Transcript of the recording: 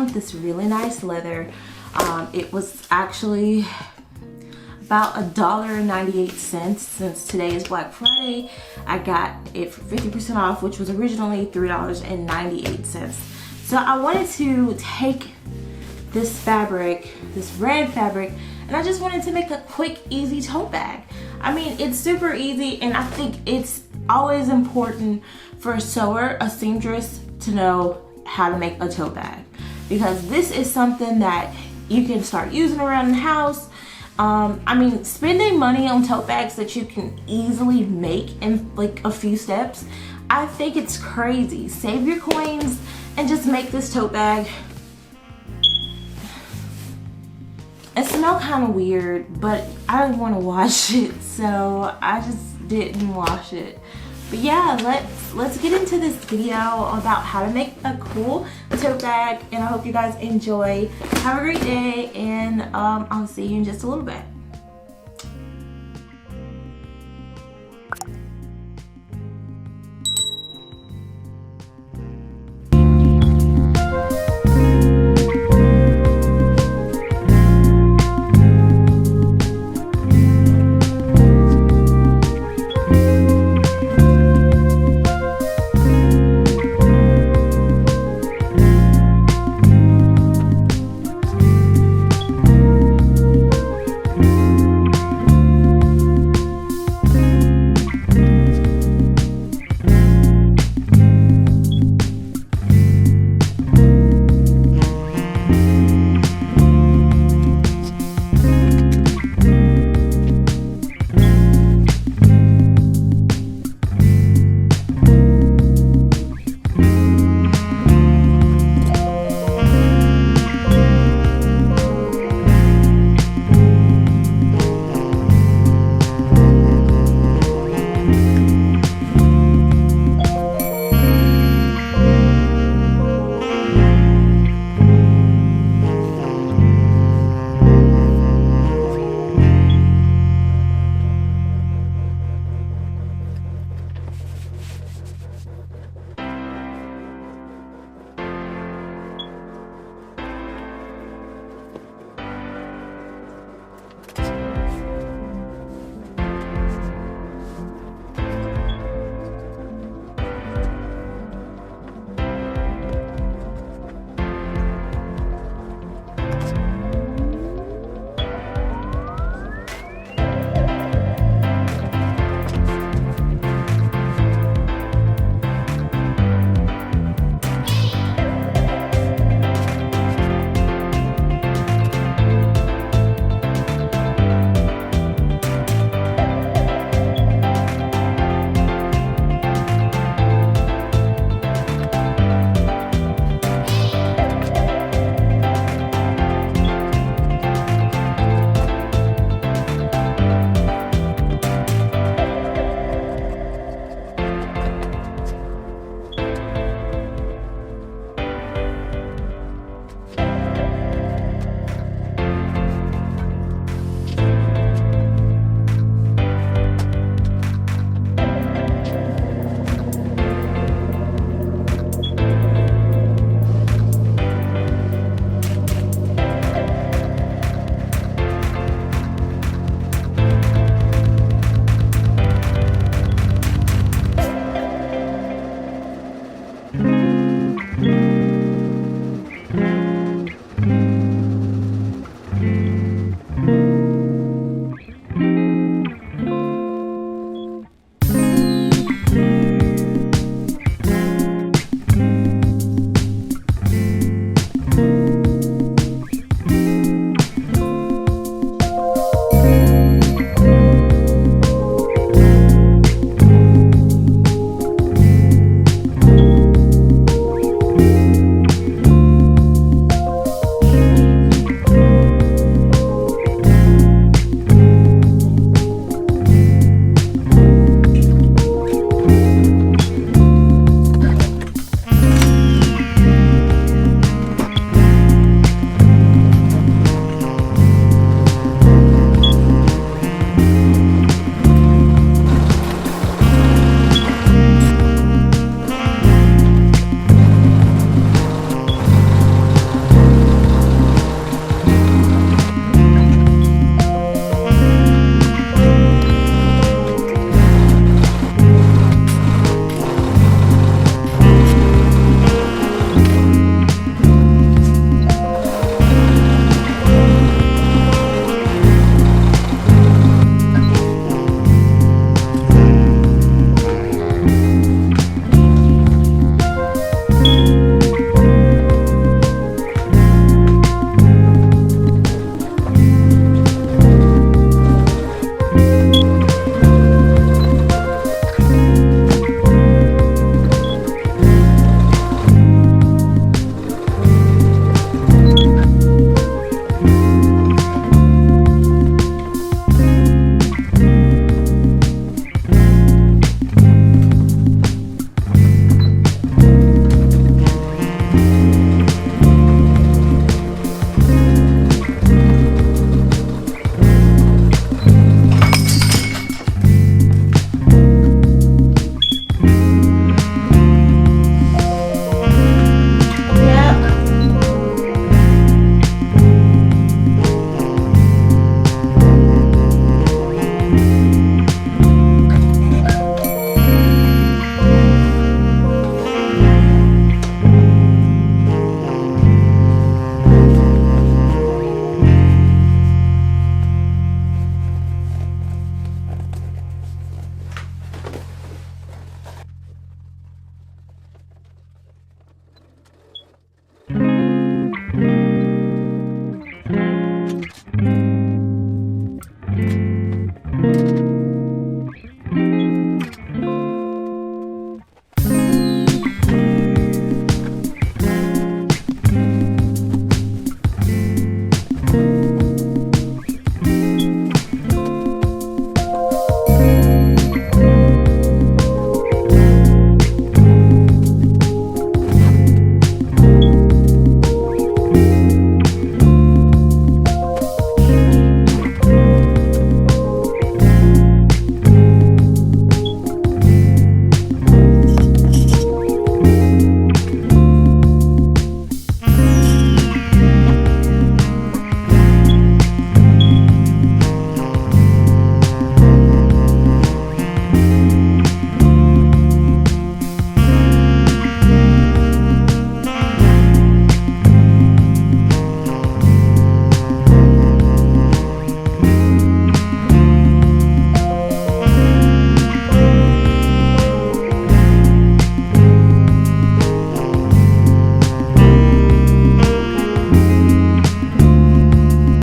found this really nice leather. It was actually about $1.98. Since today is Black Friday, I got it for 50% off, which was originally $3.98. So I wanted to take this fabric, this red fabric, and I just wanted to make a quick, easy tote bag. I mean, it's super easy, and I think it's always important for a sewer, a seamstress, to know how to make a tote bag, because this is something that you can start using around the house. I mean, spending money on tote bags that you can easily make in like a few steps, I think it's crazy. Save your coins and just make this tote bag. It smelled kind of weird, but I didn't want to wash it, so I just didn't wash it. But yeah, let's get into this video about how to make a cool tote bag, and I hope you guys enjoy. Have a great day, and I'll see you in just a little bit.